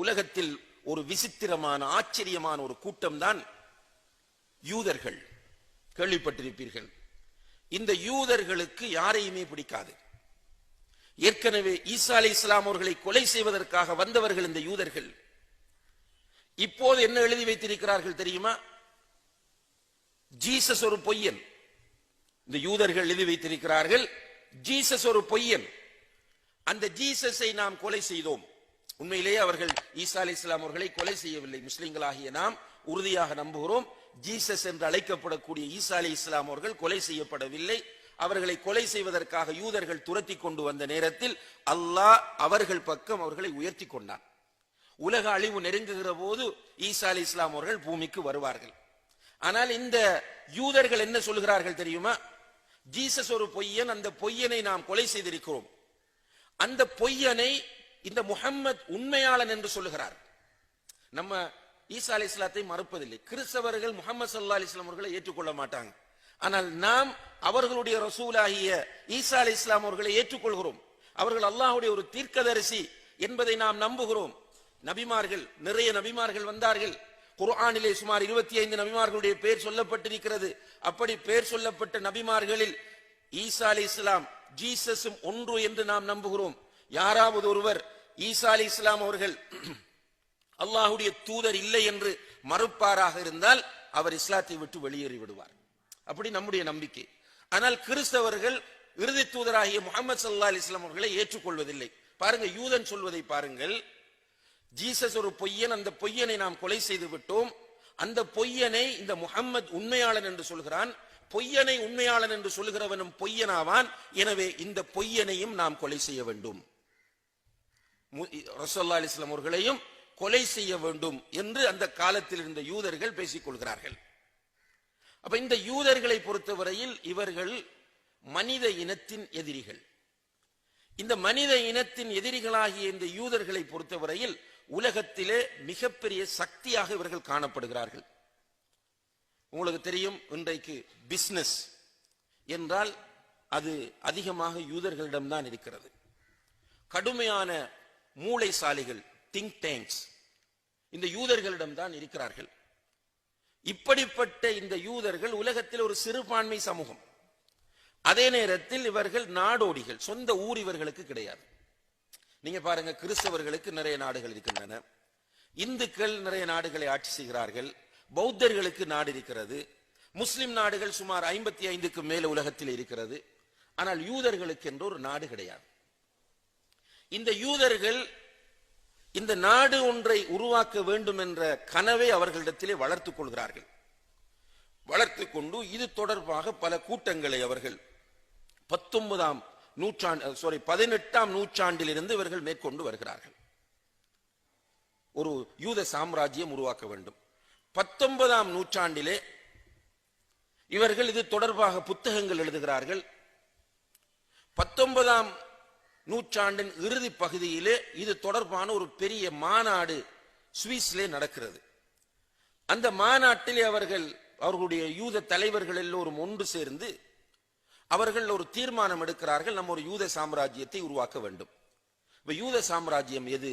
உலகத்தில் ஒரு விசித்திரமான ஆச்சரியமான ஒரு கூட்டம் தான் யூதர்கள். கேள்விப்பட்டிருப்பீர்கள். இந்த யூதர்களுக்கு யாரையுமே பிடிக்காது. ஏற்கனவே ஈசா அலைஹிஸ்ஸலாம் அவர்களை கொலை செய்வதற்காக வந்தவர்கள் இந்த யூதர்கள். இப்போது என்ன எழுதி வைத்திருக்கிறார்கள் தெரியுமா? ஜீசஸ் ஒரு பொய்யன். இந்த யூதர்கள் எழுதி வைத்திருக்கிறார்கள், ஜீசஸ் ஒரு பொய்யன், அந்த ஜீசஸை நாம் கொலை செய்தோம். உண்மையிலேயே அவர்கள் ஈசா அலைஹிஸ்ஸலாம் அவர்களை கொலை செய்யவில்லை. முஸ்லிம்களாகிய நாம் உறுதியாக நம்புகிறோம், ஜீசஸ் என்று அழைக்கப்படக்கூடிய ஈசா அலைஹிஸ்ஸலாம் அவர்கள் கொலை செய்யப்படவில்லை. அவர்களை கொலை செய்வதற்காக யூதர்கள் துரத்தி கொண்டு வந்த நேரத்தில் அல்லாஹ் அவர்கள் பக்கம் அவர்களை உயர்த்தி கொண்டான். உலக அழிவு நெருங்குகிற போது ஈசா அலைஹிஸ்ஸலாம் அவர்கள் பூமிக்கு வருவார்கள். ஆனால் இந்த யூதர்கள் என்ன சொல்கிறார்கள் தெரியுமா? ஜீசஸ் ஒரு பொய்யன், அந்த பொய்யனை நாம் கொலை செய்திருக்கிறோம். அந்த பொய்யனை இந்த முஹம்மத் உண்மையாளன் என்று சொல்லுகிறார். நம்ம ஈசா அலைஹிஸ்ஸலாத்தை மறுப்பதில்லை. கிறிஸ்தவர்கள் முஹம்மது ஸல்லல்லாஹு அலைஹி வஸல்லம் அவர்களை ஏற்றுக்கொள்ள மாட்டாங்க. ஆனால் நாம் அவர்களுடைய ரசூலாகிய ஈசா அலைஹிஸ்ஸலாம் அவர்களை ஏற்றுக்கொள்கிறோம். அவர்கள் அல்லாஹ்வுடைய ஒரு தீர்க்கதரிசி என்பதை நாம் நம்புகிறோம். நபிமார்கள், நிறைய நபிமார்கள் வந்தார்கள். குர்ஆனிலே சுமார் 25 நபிமார்களுடைய பெயர் சொல்லப்பட்டிருக்கிறது. அப்படி பெயர் சொல்லப்பட்ட நபிமார்களில் ஈசா அலைஹிஸ்ஸலாம் ஜீசஸும் ஒன்று என்று நாம் நம்புகிறோம். யாராவது ஒருவர் ஈசா அலைஹிஸ்ஸலாம் அவர்கள் அல்லாஹ்வுடைய தூதர் இல்லை என்று மறுப்பாராக இருந்தால் அவர் இஸ்லாத்தை விட்டு வெளியேறி விடுவார். அப்படி நம்முடைய நம்பிக்கை. ஆனால் கிறிஸ்தவர்கள் இறுதி தூதராகிய முஹம்மது ஸல்லல்லாஹு அலைஹி வஸல்லம் அவர்களை ஏற்றுக்கொள்வதில்லை. பாருங்க, யூதன் சொல்வதை பாருங்கள். ஜீசஸ் ஒரு பொய்யன், அந்த பொய்யனை நாம் கொலை செய்து விட்டோம். அந்த பொய்யனை இந்த முஹம்மது உண்மையாளன் என்று சொல்கிறான். பொய்யனை உண்மையாளன் என்று சொல்கிறவனும் பொய்யனாவான். எனவே இந்த பொய்யனையும் நாம் கொலை செய்ய வேண்டும், ரசூலுல்லாஹி அலைஹி வஸல்லம் அவர்களையும் கொலை செய்ய வேண்டும் என்று அந்த காலத்தில் இருந்த யூதர்கள் பேசிக் கொள்கிறார்கள். அப்ப இந்த யூதர்களை பொறுத்தவரையில் இவர்கள் மனித இனத்தின் எதிரிகள். இந்த மனித இனத்தின் எதிரிகளாகிய இந்த யூதர்களை பொறுத்தவரையில் உலகத்திலே மிகப்பெரிய சக்தியாக இவர்கள் காணப்படுகிறார்கள். உங்களுக்கு தெரியும், இன்றைக்கு பிசினஸ் என்றால் அது அதிகமாக யூதர்களிடம்தான் இருக்கிறது. கடுமையான மூளைசாலிகள், திங்க் டேங்க்ஸ் இந்த யூதர்களிடம்தான் இருக்கிறார்கள். இப்படிப்பட்ட இந்த யூதர்கள் உலகத்தில் ஒரு சிறுபான்மை சமூகம். அதே நேரத்தில் இவர்கள் நாடோடிகள், சொந்த ஊர் இவர்களுக்கு கிடையாது. நீங்க பாருங்க, கிறிஸ்தவர்களுக்கு நிறைய நாடுகள் இருக்கின்றன, இந்துக்கள் நிறைய நாடுகளை ஆட்சி செய்கிறார்கள், பௌத்தர்களுக்கு நாடு இருக்கிறது, முஸ்லிம் நாடுகள் சுமார் 55க்கு மேல உலகத்தில் இருக்கிறது. ஆனால் யூதர்களுக்கு என்று ஒரு நாடு கிடையாது. இந்த யூதர்கள் இந்த நாடு ஒன்றை உருவாக்க வேண்டும் என்ற கனவை அவர்களிடத்திலே வளர்த்துக் கொள்கிறார்கள். வளர்த்துக் கொண்டு இது தொடர்பாக பல கூட்டங்களை அவர்கள் 18ஆம் நூற்றாண்டில் இருந்து இவர்கள் மேற்கொண்டு வருகிறார்கள். ஒரு யூத சாம்ராஜ்யம் உருவாக்க வேண்டும். 19ஆம் நூற்றாண்டிலே இவர்கள் இது தொடர்பாக புத்தகங்கள் எழுதுகிறார்கள். 19ஆம் நூற்றாண்டின் இறுதி பகுதியிலே இது தொடர்பான ஒரு பெரிய மாநாடு சுவிஸ்லே நடக்கிறது. அந்த மாநாட்டிலே அவர்களுடைய யூத தலைவர்கள் எல்லோரும் ஒன்று சேர்ந்து அவர்கள் ஒரு தீர்மானம் எடுக்கிறார்கள், நம்ம ஒரு யூத சாம்ராஜ்யத்தை உருவாக்க வேண்டும். இப்ப யூத சாம்ராஜ்யம் எது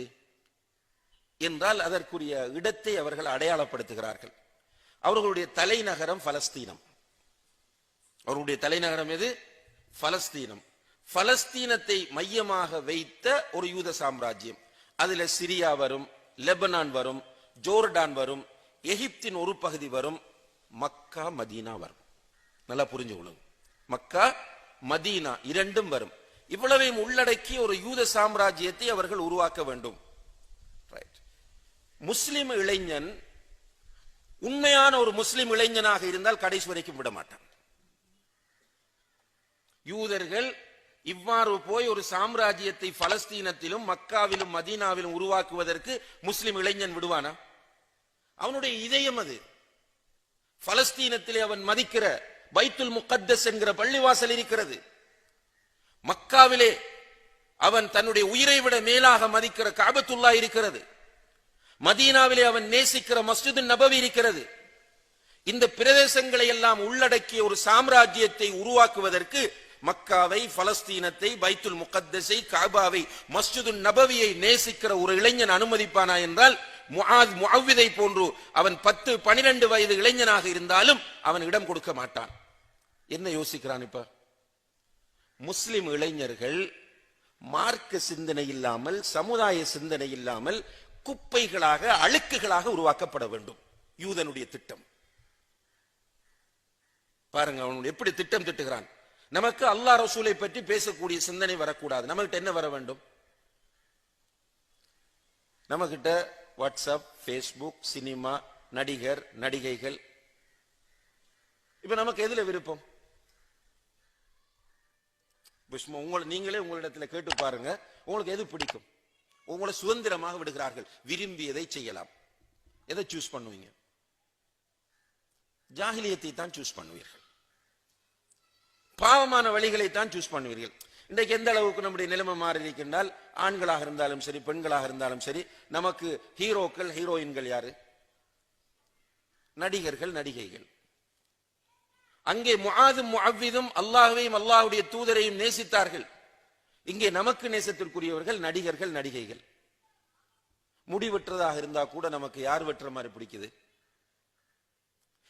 என்றால் அதற்குரிய இடத்தை அவர்கள் அடையாளப்படுத்துகிறார்கள். அவர்களுடைய தலைநகரம் பலஸ்தீனம். அவர்களுடைய தலைநகரம் எது? பலஸ்தீனம். பலஸ்தீனத்தை மையமாக வைத்த ஒரு யூத சாம்ராஜ்யம். அதுல சிரியா வரும், லெபனான் வரும், ஜோர்டான் வரும், எகிப்தின் ஒரு பகுதி வரும், மக்கா மதீனா வரும். நல்லா புரிஞ்சுக்கணும், மக்கா மதீனா இரண்டும் வரும். இவ்வளவையும் உள்ளடக்கி ஒரு யூத சாம்ராஜ்யத்தை அவர்கள் உருவாக்க வேண்டும். முஸ்லிம் இளைஞன் உண்மையான ஒரு முஸ்லிம் இளைஞனாக இருந்தால் கடைசி வரைக்கும் விட மாட்டான். யூதர்கள் இவ்வாறு போய் ஒரு சாம்ராஜ்யத்தை பலஸ்தீனத்திலும் மக்காவிலும் மதீனாவிலும் உருவாக்குவதற்கு முஸ்லிம் இளைஞன் விடுவானா? அவனுடைய இதயம் அது. பலஸ்தீனத்திலே அவன் மதிக்கிற பைத்துல் முகத்தஸ் என்கிற பள்ளிவாசல் இருக்கிறது. மக்காவிலே அவன் தன்னுடைய உயிரை விட மேலாக மதிக்கிற காபத்துல்லா இருக்கிறது. மதீனாவிலே அவன் நேசிக்கிற மஸ்ஜிது நபவி இருக்கிறது. இந்த பிரதேசங்களை எல்லாம் உள்ளடக்கிய ஒரு சாம்ராஜ்யத்தை உருவாக்குவதற்கு மக்காவை, பலஸ்தீனத்தை, பைத்துல் முகத்தஸை, காபாவை, மஸ்ஜிதுன் நபவியை நேசிக்கிற ஒரு இளைஞன் அனுமதிப்பானா என்றால் முஅவ்விதை போன்று அவன் 10-12 வயது இளைஞனாக இருந்தாலும் அவன் இடம் கொடுக்க மாட்டான். என்ன யோசிக்கிறான்? இப்ப முஸ்லிம் இளைஞர்கள் மார்க்க சிந்தனை இல்லாமல், சமுதாய சிந்தனை இல்லாமல் குப்பைகளாக, அழுக்குகளாக உருவாக்கப்பட வேண்டும். யூதனுடைய திட்டம் பாருங்க, அவன் எப்படி திட்டம் திட்டுகிறான். நமக்கு அல்லாஹ் ரசூலை பற்றி பேசக்கூடிய சிந்தனை வரக்கூடாது. நமக்கிட்ட என்ன வர வேண்டும்? நமக்கிட்ட வாட்ஸ்அப், ஃபேஸ்புக், சினிமா, நடிகர், நடிகைகள். இப்ப நமக்கு எதுல விருப்பம்? நீங்களே உங்களிடத்துல கேட்டு பாருங்க, உங்களுக்கு எது பிடிக்கும்? உங்களை சுதந்திரமாக விடுகிறார்கள், விரும்பியதை செய்யலாம். எதை சூஸ் பண்ணுவீங்க? ஜாஹிலியத்தை தான் சூஸ் பண்ணுவீர்கள், பாவமான வழிகளை தான் சூஸ் பண்ணுவீர்கள். இன்றைக்கு எந்த அளவுக்கு நம்முடைய நிலைமை மாறி இருக்கின்றால், ஆண்களாக இருந்தாலும் சரி, பெண்களாக இருந்தாலும் சரி, நமக்கு ஹீரோக்கள், ஹீரோயின்கள் யாரு? நடிகர்கள், நடிகைகள். அங்கே முஆதும் முஅவ்விதும் அல்லாஹ்வையும் அல்லாஹ்வுடைய தூதரையும் நேசித்தார்கள். இங்கே நமக்கு நேசத்திற்குரியவர்கள் நடிகர்கள், நடிகைகள். முடிவெற்றதாக இருந்தா கூட நமக்கு யார் வெற்ற மாதிரி பிடிக்குது?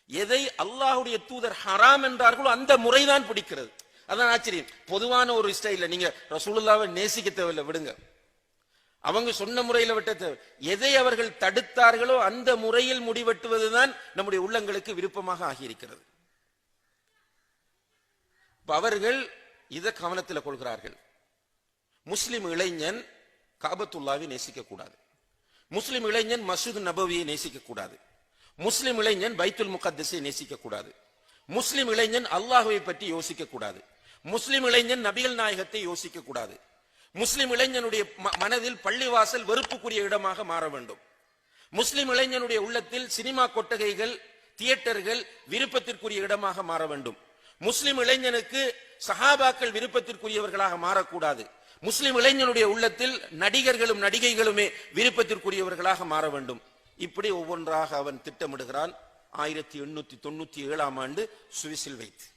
எதை அல்லாஹ்வுடைய தூதர் ஹராம் என்றார்களோ அந்த முறைதான் பிடிக்கிறது. அதான் ஆச்சரியம். பொதுவான ஒரு ஸ்டைல்ல நீங்க ரசூலுல்லாஹ்வை நேசிக்க தேவையில்லை, விடுங்க. அவங்க சொன்ன முறையில விட்ட தேவை. எதை அவர்கள் தடுத்தார்களோ அந்த முறையில் முடிவெட்டுவதுதான் நம்முடைய உள்ளங்களுக்கு விருப்பமாக ஆகியிருக்கிறது. அவர்கள் இதை கவனத்தில் கொள்கிறார்கள். முஸ்லிம் இளைஞன் காபத்துல்லாவை நேசிக்க கூடாது, முஸ்லிம் இளைஞன் மஸ்ஜித் நபவியை நேசிக்க கூடாது, முஸ்லிம் இளைஞன் பைத்துல் முகத்தஸை நேசிக்க கூடாது, முஸ்லிம் இளைஞன் அல்லாஹ்வை பற்றி யோசிக்க கூடாது, முஸ்லிம் இளைஞன் நபிகள் நாயகத்தை யோசிக்க கூடாது. முஸ்லிம் இளைஞனுடைய மனதில் பள்ளிவாசல் வெறுப்புக்குரிய இடமாக மாற வேண்டும். முஸ்லிம் இளைஞனுடைய உள்ளத்தில் சினிமா கொட்டகைகள், தியேட்டர்கள் விருப்பத்திற்குரிய இடமாக மாற வேண்டும். முஸ்லிம் இளைஞனுக்கு சஹாபாக்கள் விருப்பத்திற்குரியவர்களாக மாறக்கூடாது. முஸ்லிம் இளைஞனுடைய உள்ளத்தில் நடிகர்களும் நடிகைகளுமே விருப்பத்திற்குரியவர்களாக மாற வேண்டும். இப்படி ஒவ்வொன்றாக அவன் திட்டமிடுகிறான். 1897ஆம் ஆண்டு சுவிஸில் வைத்து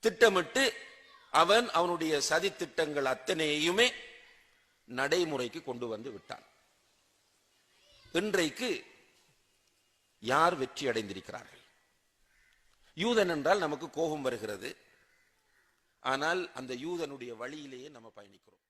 திட்டமிட்டு அவன் அவனுடைய சதி திட்டங்கள் அத்தனையுமே நடைமுறைக்கு கொண்டு வந்து விட்டான். இன்றைக்கு யார் வெற்றி அடைந்திருக்கிறார்கள்? யூதன் என்றால் நமக்கு கோபம் வருகிறது. ஆனால் அந்த யூதனுடைய வழியிலேயே நம்ம பயணிக்கிறோம்.